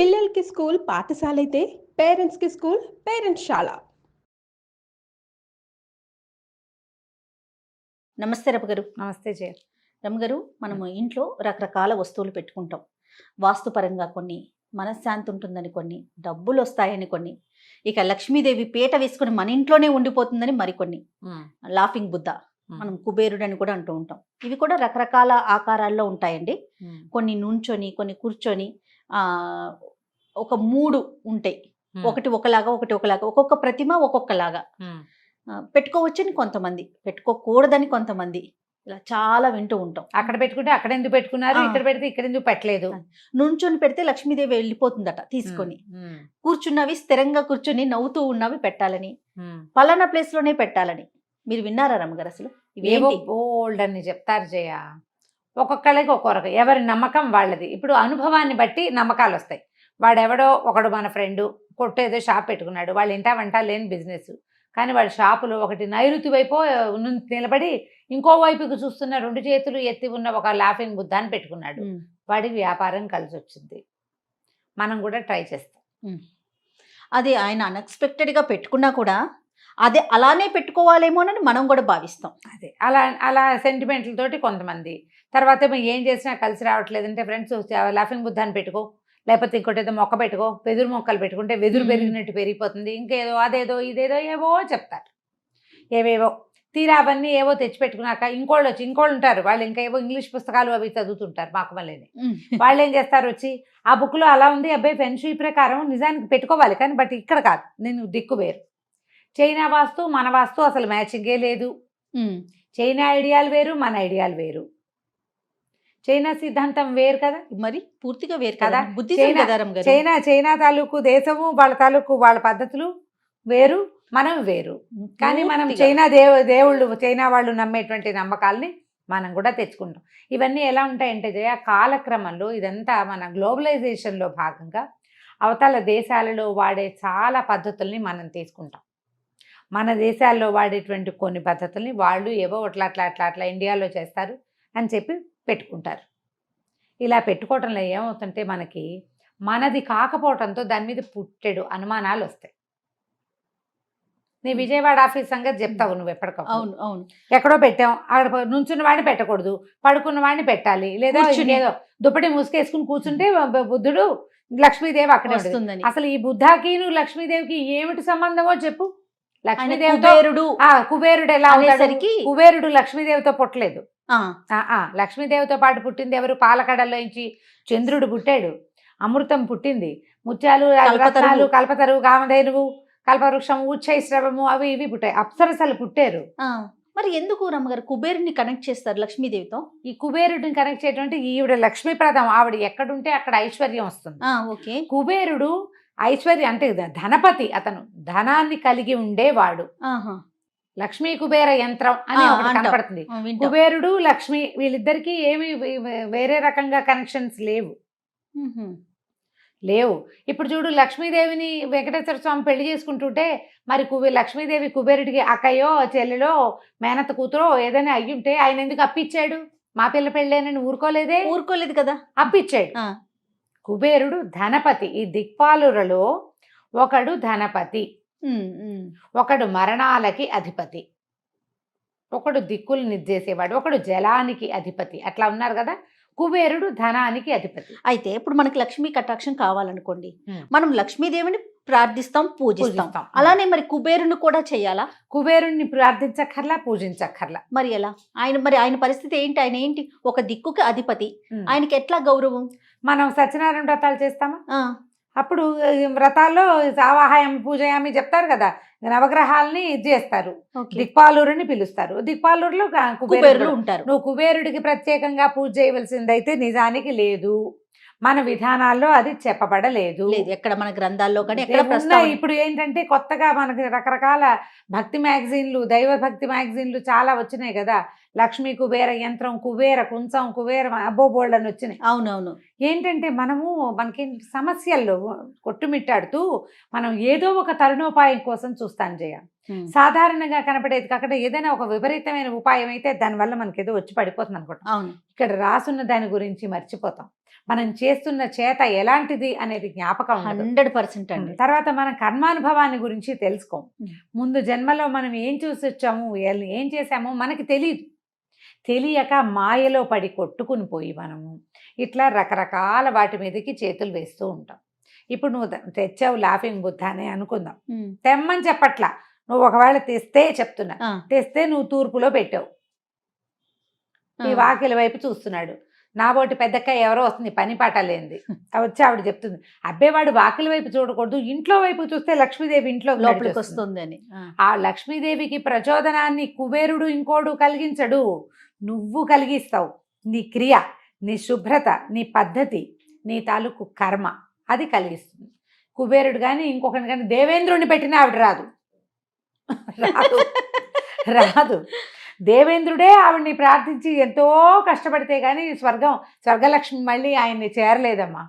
పిల్లలకి స్కూల్ పాఠశాల అయితే పేరెంట్స్కి స్కూల్ పేరెంట్స్ శాల. నమస్తే రమగారు. నమస్తే జయ. రమగారు, మనము ఇంట్లో రకరకాల వస్తువులు పెట్టుకుంటాం. వాస్తుపరంగా కొన్ని, మనశ్శాంతి ఉంటుందని కొన్ని, డబ్బులు వస్తాయని కొన్ని, ఇక లక్ష్మీదేవి పీట వేసుకుని మన ఇంట్లోనే ఉండిపోతుందని మరికొన్ని, లాఫింగ్ బుద్ధ, మనం కుబేరుడు అని కూడా అంటూ ఉంటాం. ఇవి కూడా రకరకాల ఆకారాల్లో ఉంటాయండి. కొన్ని నుంచొని, కొన్ని కూర్చొని, ఒక 3 ఉంటాయి. ఒకటి ఒకలాగా, ఒకటి ఒకలాగా, ఒక్కొక్క ప్రతిమ ఒక్కొక్కలాగా పెట్టుకోవచ్చని కొంతమంది, పెట్టుకోకూడదని కొంతమంది, ఇలా చాలా వింటూ ఉంటాం. అక్కడ పెట్టుకుంటే అక్కడ ఎందుకు పెట్టుకున్నారు, ఇక్కడ పెడితే ఇక్కడ ఎందుకు పెట్టలేదు. నుంచొని పెడితే లక్ష్మీదేవి వెళ్ళిపోతుందట తీసుకొని. కూర్చున్నవి స్థిరంగా కూర్చొని నవ్వుతూ ఉన్నవి పెట్టాలని, పలానా ప్లేస్ లోనే పెట్టాలని. మీరు విన్నారా రమ్మగారు? అసలు ఏవో బోల్డ్ అని చెప్తారు జయ. ఒక్కొక్కళ్ళకి ఒక్కొక్క, ఎవరి నమ్మకం వాళ్ళది. ఇప్పుడు అనుభవాన్ని బట్టి నమ్మకాలు వస్తాయి. వాడెవడో ఒకడు, మన ఫ్రెండు కొట్టేదో షాప్ పెట్టుకున్నాడు, వాళ్ళు ఇంటా వంట లేని బిజినెస్, కానీ వాడి షాపులో ఒకటి నైరుతి వైపు నిలబడి ఇంకో వైపుకి చూస్తున్న 2 చేతులు ఎత్తి ఉన్న ఒక లాఫింగ్ బుద్ధాన్ని పెట్టుకున్నాడు. వాడికి వ్యాపారం కలిసి వచ్చింది. మనం కూడా ట్రై చేస్తాం. అది ఆయన అన్ఎక్స్పెక్టెడ్గా పెట్టుకున్నా కూడా అదే అలానే పెట్టుకోవాలేమోనని మనం కూడా భావిస్తాం. అదే అలా అలా సెంటిమెంట్లతోటి కొంతమంది. తర్వాత ఏం చేసినా కలిసి రావట్లేదంటే ఫ్రెండ్స్ లాఫింగ్ బుద్ధాన్ని పెట్టుకో, లేకపోతే ఇంకోటి ఏదో మొక్క పెట్టుకో, వెదురు మొక్కలు పెట్టుకుంటే వెదురు పెరిగినట్టు పెరిగిపోతుంది, ఇంకేదో అదేదో ఇదేదో ఏవో చెప్తారు. ఏవేవో తీరా అవన్నీ ఏవో తెచ్చి పెట్టుకున్నాక ఇంకోళ్ళు వచ్చి, ఇంకోళ్ళు ఉంటారు, వాళ్ళు ఇంకా ఏవో ఇంగ్లీష్ పుస్తకాలు అవి చదువుతుంటారు మాకు మళ్ళీ. వాళ్ళు ఏం చేస్తారు, వచ్చి ఆ బుక్లో అలా ఉంది అబ్బాయి ఫెన్షీ ప్రకారం నిజానికి పెట్టుకోవాలి, కానీ బట్ ఇక్కడ కాదు, నేను దిక్కు వేరు. చైనా వాస్తు మన వాస్తు అసలు మ్యాచింగే లేదు. చైనా ఐడియాలు వేరు, మన ఐడియాలు వేరు. చైనా సిద్ధాంతం వేరు కదా, మరి పూర్తిగా వేరు కదా. చైనా తాలూకు దేశము, వాళ్ళ తాలూకు వాళ్ళ పద్ధతులు వేరు, మనం వేరు. కానీ మనం చైనా దేవుళ్ళు, చైనా వాళ్ళు నమ్మేటువంటి నమ్మకాలని మనం కూడా తెచ్చుకుంటాం. ఇవన్నీ ఎలా ఉంటాయంటే జయ, కాలక్రమంలో ఇదంతా మన గ్లోబలైజేషన్లో భాగంగా అవతల దేశాలలో వాడే చాలా పద్ధతుల్ని మనం తీసుకుంటాం. మన దేశాల్లో వాడేటువంటి కొన్ని పద్ధతుల్ని వాళ్ళు ఏవో అట్లా ఇండియాలో చేస్తారు అని చెప్పి పెట్టుకుంటారు. ఇలా పెట్టుకోవటంలో ఏమవుతుంటే మనది కాకపోవటంతో దాని మీద పుట్టెడు అనుమానాలు వస్తాయి. నీ విజయవాడ ఆఫీస్ సంగతి చెప్తావు నువ్వు ఎప్పటికప్పుడు. అవును అవును. ఎక్కడో పెట్టాం, అక్కడ నుంచున్న వాడిని పెట్టకూడదు, పడుకున్న వాడిని పెట్టాలి, లేదా ఏదో దుప్పటి ముసుకేసుకుని కూర్చుంటే బుద్ధుడు, లక్ష్మీదేవి అక్కడే వస్తుందని. అసలు ఈ బుద్ధాకి నువ్వు లక్ష్మీదేవికి ఏమిటి సంబంధమో చెప్పు. లక్ష్మీదేవితో కుబేరుడు ఎలా అవుతానికి? కుబేరుడు లక్ష్మీదేవితో పుట్టలేదు. లక్ష్మీదేవితో పాటు పుట్టింది ఎవరు? పాలకడలోంచి చంద్రుడు పుట్టాడు, అమృతం పుట్టింది, ముత్యాలు, రత్నాలు, కల్పతరువు, కామధేనువు, కల్పవృక్షము, ఉచ్చైశ్రవము, అవి ఇవి పుట్టాయి, అప్సరసలు పుట్టారు. మరి ఎందుకు రమ్మగారు కుబేరుని కనెక్ట్ చేస్తారు లక్ష్మీదేవితో? ఈ కుబేరుడిని కనెక్ట్ చేయడం ఈవిడ లక్ష్మీప్రదం, ఆవిడ ఎక్కడుంటే అక్కడ ఐశ్వర్యం వస్తుంది. ఓకే. కుబేరుడు ఐశ్వర్యం అంటే ధనపతి, అతను ధనాన్ని కలిగి ఉండేవాడు. లక్ష్మీ కుబేర యంత్రం అని ఒకటి కనపడుతుంది. కుబేరుడు లక్ష్మి వీళ్ళిద్దరికీ ఏమి వేరే రకంగా కనెక్షన్స్ లేవు. ఇప్పుడు చూడు, లక్ష్మీదేవిని వెంకటేశ్వర స్వామి పెళ్లి చేసుకుంటుంటే మరి లక్ష్మీదేవి కుబేరుడికి అక్కయ్యో చెల్లెలో మేనత్త కూతురో ఏదైనా అయ్యుంటే ఆయన ఎందుకు అప్పిచ్చాడు? మా పిల్ల పెళ్ళేనని ఊరుకోలేదు కదా, అప్పిచ్చాడు. కుబేరుడు ధనపతి. ఈ దిక్పాలురలో ఒకడు ధనపతి, ఒకడు మరణాలకి అధిపతి, ఒకడు దిక్కులు నిర్దేశేవాడు, ఒకడు జలానికి అధిపతి. అట్లా ఉన్నారు కదా. కుబేరుడు ధనానికి అధిపతి. అయితే ఇప్పుడు మనకి లక్ష్మీ కటాక్షం కావాలనుకోండి, మనం లక్ష్మీదేవిని ప్రార్థిస్తాం, పూజిస్తాం. అలానే మరి కుబేరుని కూడా చేయాలా? కుబేరుణ్ణి ప్రార్థించక్కర్లా, పూజించక్కర్లా. మరి ఎలా? ఆయన పరిస్థితి ఏంటి? ఆయన ఏంటి? ఒక దిక్కుకి అధిపతి, ఆయనకి ఎట్లా గౌరవం? మనం సత్యనారాయణ వ్రతాలు చేస్తామా? అప్పుడు వ్రతాల్లో ఆవాహయామి, పూజయామి చెప్తారు కదా, నవగ్రహాలని ఇది చేస్తారు, దిక్పాలూరుని పిలుస్తారు. దిక్పాలూరులో కుబేరుడు ఉంటారు. నువ్వు కుబేరుడికి ప్రత్యేకంగా పూజ చేయవలసిందైతే నిజానికి లేదు, మన విధానాల్లో అది చెప్పబడలేదు, ఎక్కడ మన గ్రంథాల్లో కానీ. ఇప్పుడు ఏంటంటే కొత్తగా మనకి రకరకాల భక్తి మ్యాగజైన్లు, దైవ భక్తి మ్యాగజైన్లు చాలా వచ్చినాయి కదా. లక్ష్మీ కుబేర యంత్రం, కుబేర కుంచం, కుబేర అబ్బోబోల్డ్ అని వచ్చినాయి. అవునవును. ఏంటంటే మనకి సమస్యల్లో కొట్టుమిట్టాడుతూ మనం ఏదో ఒక తరుణోపాయం కోసం చూస్తాను జయ. సాధారణంగా కనపడేది కాకుండా ఏదైనా ఒక విపరీతమైన ఉపాయం అయితే దానివల్ల మనకి ఏదో వచ్చి పడిపోతుంది అనుకుంటాం. ఇక్కడ రాసున్న దాని గురించి మర్చిపోతాం. మనం చేస్తున్న చేత ఎలాంటిది అనేది జ్ఞాపకం ఉండదు. 100% అండి. తర్వాత మనం కర్మానుభవాన్ని గురించి తెలుసుకోం. ఉమ్. ముందు జన్మలో మనం ఏం చూసి వచ్చాము, ఏం చేసామో మనకి తెలియదు. తెలియక మాయలో పడి కొట్టుకుని పోయి మనము ఇట్లా రకరకాల వాటి మీదకి చేతులు వేస్తూ ఉంటాం. ఇప్పుడు నువ్వు తెచ్చావు లాఫింగ్ బుద్ధ అని అనుకుందాం. తెమ్మని చెప్పట్లా, నువ్వు ఒకవేళ తెస్తే చెప్తున్నా, తెస్తే నువ్వు తూర్పులో పెట్టావు, ఈ వాకిలి వైపు చూస్తున్నాడు. నాబోటి పెద్దక్క ఎవరో వస్తుంది పని పాట లేనిది, వచ్చి ఆవిడ చెప్తుంది, అబ్బేవాడు వాకిలి వైపు చూడకూడదు, ఇంట్లో వైపు చూస్తే లక్ష్మీదేవి ఇంట్లో లోపలికి వస్తుంది అని. ఆ లక్ష్మీదేవికి ప్రచోదనాన్ని కుబేరుడు ఇంకోడు కలిగించడు, నువ్వు కలిగిస్తావు. నీ క్రియ, నీ శుభ్రత, నీ పద్ధతి, నీ తాలూకు కర్మ అది కలిగిస్తుంది. కుబేరుడు కానీ ఇంకొకటి కానీ దేవేంద్రుడిని పెట్టినా ఆవిడ రాదు. రాదు. దేవేంద్రుడే ఆవిడ్ని ప్రార్థించి ఎంతో కష్టపడితే కానీ స్వర్గలక్ష్మి మళ్ళీ ఆయన్ని చేరలేదమ్మా.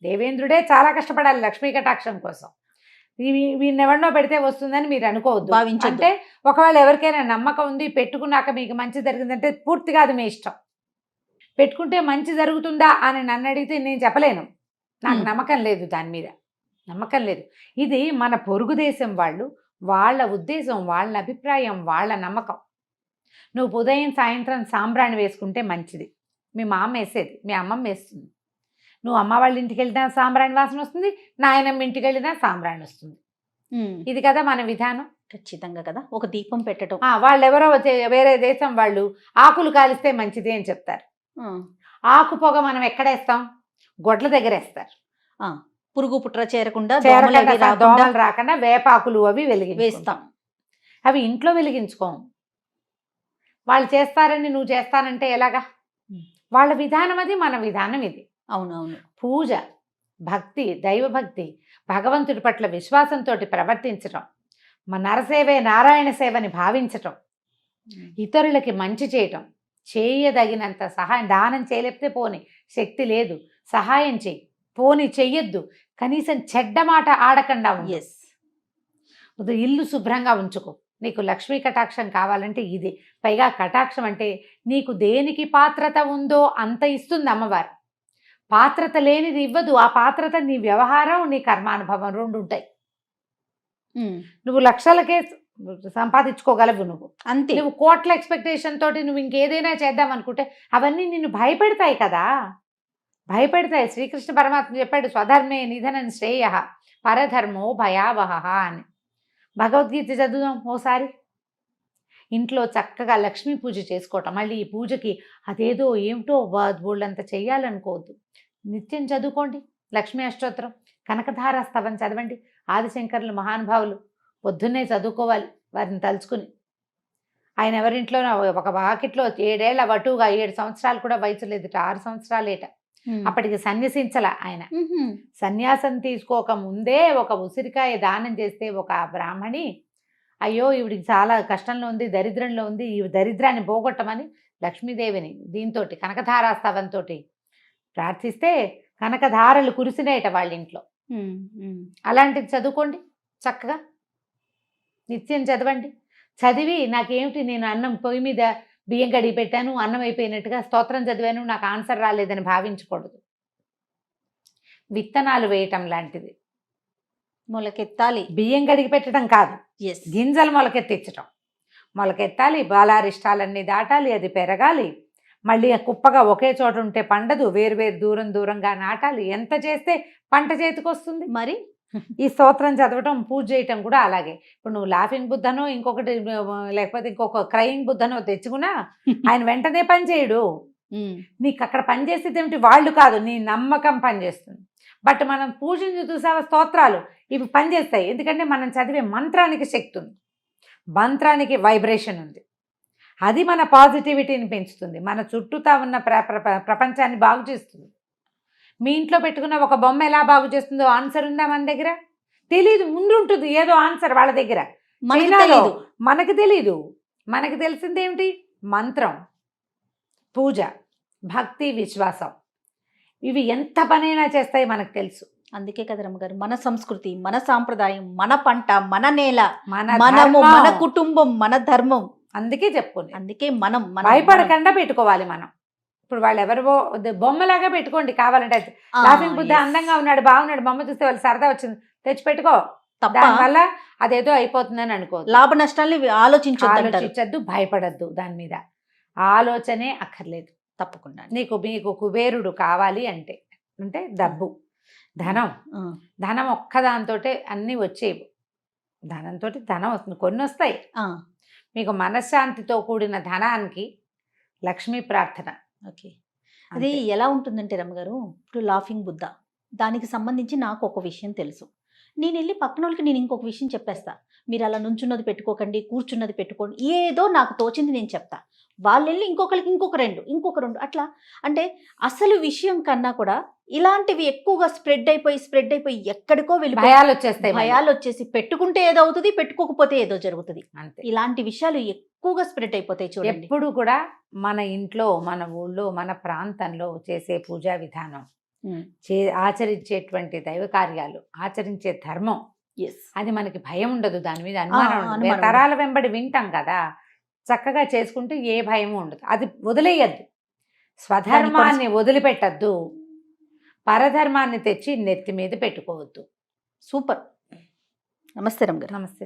దేవేంద్రుడే చాలా కష్టపడాలి లక్ష్మీ కటాక్షం కోసం. వీడిని ఎవరినో పెడితే వస్తుందని మీరు అనుకోవద్దు. అంటే ఒకవేళ ఎవరికైనా నమ్మకం ఉంది, పెట్టుకున్నాక మీకు మంచి జరిగిందంటే పూర్తిగా అది మీ ఇష్టం. పెట్టుకుంటే మంచి జరుగుతుందా అని నన్ను అడిగితే నేను చెప్పలేను, నాకు నమ్మకం లేదు, దాని మీద నమ్మకం లేదు. ఇది మన పొరుగు దేశం వాళ్ళు, వాళ్ళ ఉద్దేశం, వాళ్ళ అభిప్రాయం, వాళ్ళ నమ్మకం. నువ్వు ఉదయం సాయంత్రం సాంబ్రాణి వేసుకుంటే మంచిది, మీ మామ వేసేది, మీ అమ్మమ్మ వేస్తుంది. నువ్వు అమ్మ వాళ్ళ ఇంటికి వెళ్ళినా సాంబ్రాణి వాసన వస్తుంది, నాయనమ్మ ఇంటికి వెళ్ళినా సాంబ్రాణి వస్తుంది. ఇది కదా మన విధానం. ఖచ్చితంగా కదా. ఒక దీపం పెట్టడం. వాళ్ళు ఎవరో వేరే దేశం వాళ్ళు ఆకులు కాలిస్తే మంచిది అని చెప్తారు. ఆకు పొగ మనం ఎక్కడేస్తాం? గొడ్ల దగ్గర వేస్తారు. పురుగు పుట్ర చేరకుండా, దోమలు రాకుండా వేపాకులు అవి వేస్తాం. అవి ఇంట్లో వెలిగించుకోం. వాళ్ళు చేస్తారని నువ్వు చేస్తానంటే ఎలాగా? వాళ్ళ విధానం అది, మన విధానం ఇది. అవునవును. పూజ, భక్తి, దైవభక్తి, భగవంతుడి పట్ల విశ్వాసంతో ప్రవర్తించటం, మన నరసేవే నారాయణ సేవని భావించటం, ఇతరులకి మంచి చేయటం, చేయదగినంత సహాయం. దానం చేయలేకపోతే పోని, శక్తి లేదు, సహాయం చేయి, పోని చెయ్యొద్దు, కనీసం చెడ్డ మాట ఆడకుండా ఉండు. ఇల్లు శుభ్రంగా ఉంచుకో. నీకు లక్ష్మీ కటాక్షం కావాలంటే ఇది. పైగా కటాక్షం అంటే నీకు దేనికి పాత్రత ఉందో అంత ఇస్తుంది అమ్మవారు. పాత్రత లేనిది ఇవ్వదు. ఆ పాత్రత నీ వ్యవహారం, నీ కర్మానుభవం రెండు ఉంటాయి. నువ్వు లక్షలకే సంపాదించుకోగలవు నువ్వు, అంతే. నువ్వు కోట్ల ఎక్స్పెక్టేషన్ తోటి నువ్వు ఇంకేదైనా చేద్దాం అనుకుంటే అవన్నీ నిన్ను భయపెడతాయి కదా, భయపెడతాయి. శ్రీకృష్ణ పరమాత్మ చెప్పాడు, స్వధర్మే నిధనం శ్రేయ పరధర్మో భయావహ అని. భగవద్గీత చదువుదాం ఓసారి. ఇంట్లో చక్కగా లక్ష్మీ పూజ చేసుకోవటం. మళ్ళీ ఈ పూజకి అదేదో ఏమిటో బోళ్ళంత చెయ్యాలనుకోవద్దు. నిత్యం చదువుకోండి లక్ష్మీ అష్టోత్తరం, కనకధార స్తవం చదవండి. ఆదిశంకరులు మహానుభావులు పొద్దున్నే చదువుకోవాలి వారిని తలుచుకుని. ఆయన ఎవరింట్లోనో ఒక వాకిట్లో 7 ఏళ్ల వటువుగా 7 సంవత్సరాలు కూడా వయసు లేదుట, 6 సంవత్సరాలేట. అప్పటికి సన్యసించల ఆయన. సన్యాసం తీసుకోక ముందే ఒక ఉసిరికాయ దానం చేస్తే ఒక బ్రాహ్మణి, అయ్యో ఈవిడికి చాలా కష్టంలో ఉంది, దరిద్రంలో ఉంది, ఈ దరిద్రాన్ని పోగొట్టమని లక్ష్మీదేవిని దీంతో కనకధారాస్తవంతో ప్రార్థిస్తే కనకధారలు కురిసినాయట వాళ్ళ ఇంట్లో. అలాంటిది చదువుకోండి చక్కగా, నిత్యం చదవండి. చదివి నాకేమిటి, నేను అన్నం పొయ్యి మీద బియ్యం కడిగి పెట్టాను, అన్నం అయిపోయినట్టుగా స్తోత్రం చదివాను, నాకు ఆన్సర్ రాలేదని భావించకూడదు. విత్తనాలు వేయటం లాంటిది. మొలకెత్తాలి. బియ్యం కడిగి పెట్టడం కాదు, గింజలు మొలకెత్తించటం. మొలకెత్తాలి, బాలారిష్టాలన్నీ దాటాలి, అది పెరగాలి. మళ్ళీ కుప్పగా ఒకే చోట ఉంటే పండదు, వేరువేరు దూరంగా నాటాలి. ఎంత చేస్తే పంట చేతికి వస్తుంది. మరి ఈ స్తోత్రం చదవటం, పూజ చేయటం కూడా అలాగే. ఇప్పుడు నువ్వు లాఫింగ్ బుద్ధనో ఇంకొకటి లేకపోతే ఇంకొక క్రయింగ్ బుద్ధనో తెచ్చుకున్నా ఆయన వెంటనే పని చేయడు. నీకు అక్కడ పనిచేసేది ఏమిటి? వాళ్ళు కాదు, నీ నమ్మకం పనిచేస్తుంది. బట్ మనం పూజను చూసావా, స్తోత్రాలు ఇవి పనిచేస్తాయి. ఎందుకంటే మనం చదివే మంత్రానికి శక్తి ఉంది, మంత్రానికి వైబ్రేషన్ ఉంది. అది మన పాజిటివిటీని పెంచుతుంది, మన చుట్టూతా ఉన్న ప్రపంచాన్ని బాగు చేస్తుంది. మీ ఇంట్లో పెట్టుకున్న ఒక బొమ్మ ఎలా బాగు చేస్తుందో ఆన్సర్ ఉందా మన దగ్గర? తెలీదు. ముందు ఉంటుంది ఏదో ఆన్సర్ వాళ్ళ దగ్గర, మనకు తెలీదు. మనకు తెలిసింది ఏమిటి? మంత్రం, పూజ, భక్తి, విశ్వాసం. ఇవి ఎంత పనైనా చేస్తాయి మనకు తెలుసు. అందుకే కదా రమ్మగారు, మన సంస్కృతి, మన సాంప్రదాయం, మన పంట, మన నేల, మనము, మన కుటుంబం, మన ధర్మం. అందుకే చెప్పుకోండి. అందుకే మనం భయపడకుండా పెట్టుకోవాలి. మనం ఇప్పుడు వాళ్ళు ఎవరివో బొమ్మలాగా పెట్టుకోండి కావాలంటే. లాఫింగ్ బుద్ధ అందంగా ఉన్నాడు, బాగున్నాడు, బొమ్మ చూస్తే వాళ్ళు సరదా వచ్చింది తెచ్చి పెట్టుకో, దానివల్ల అదేదో అయిపోతుందని అనుకో. లాభ నష్టాలని ఆలోచించద్దు, భయపడద్దు, దాని మీద ఆలోచనే అక్కర్లేదు. తప్పకుండా మీకు కుబేరుడు కావాలి అంటే డబ్బు, ధనం ఒక్కదాంతో అన్నీ వచ్చేవి. ధనంతో ధనం వస్తుంది, కొన్ని వస్తాయి. మీకు మనశ్శాంతితో కూడిన ధనానికి లక్ష్మీ ప్రార్థన. ఓకే, అది ఎలా ఉంటుందంటే రమ్మగారు, ఇప్పుడు లాఫింగ్ బుద్ధ దానికి సంబంధించి నాకు ఒక విషయం తెలుసు. నేను వెళ్ళి పక్కన వాళ్ళకి నేను ఇంకొక విషయం చెప్పేస్తా. మీరు అలా నుంచున్నది పెట్టుకోకండి, కూర్చున్నది పెట్టుకోండి, ఏదో నాకు తోచింది నేను చెప్తా. వాళ్ళు వెళ్ళి ఇంకొకరికి ఇంకొక రెండు అట్లా. అంటే అసలు విషయం కన్నా కూడా ఇలాంటివి ఎక్కువగా స్ప్రెడ్ అయిపోయి ఎక్కడికో వెళ్ళి భయాలు వచ్చేసి పెట్టుకుంటే ఏదో అవుతుంది, పెట్టుకోకపోతే ఏదో జరుగుతుంది. అంతే, ఇలాంటి విషయాలు ఎక్కువగా స్ప్రెడ్ అయిపోతాయి. చూడండి, ఎప్పుడు కూడా మన ఇంట్లో, మన ఊళ్ళో, మన ప్రాంతంలో చేసే పూజా విధానం, ఆచరించేటువంటి దైవ కార్యాలు, ఆచరించే ధర్మం, అది మనకి భయం ఉండదు, దాని మీద అనుమానం ఉండదు. తరాల వెంబడి వింటాం కదా, చక్కగా చేసుకుంటూ ఏ భయము ఉండదు. అది వదిలేయద్దు, స్వధర్మాన్ని వదిలిపెట్టద్దు, పరధర్మాన్ని తెచ్చి నెత్తి మీద పెట్టుకోవద్దు. సూపర్. నమస్తే రమ్మ గారు. నమస్తే.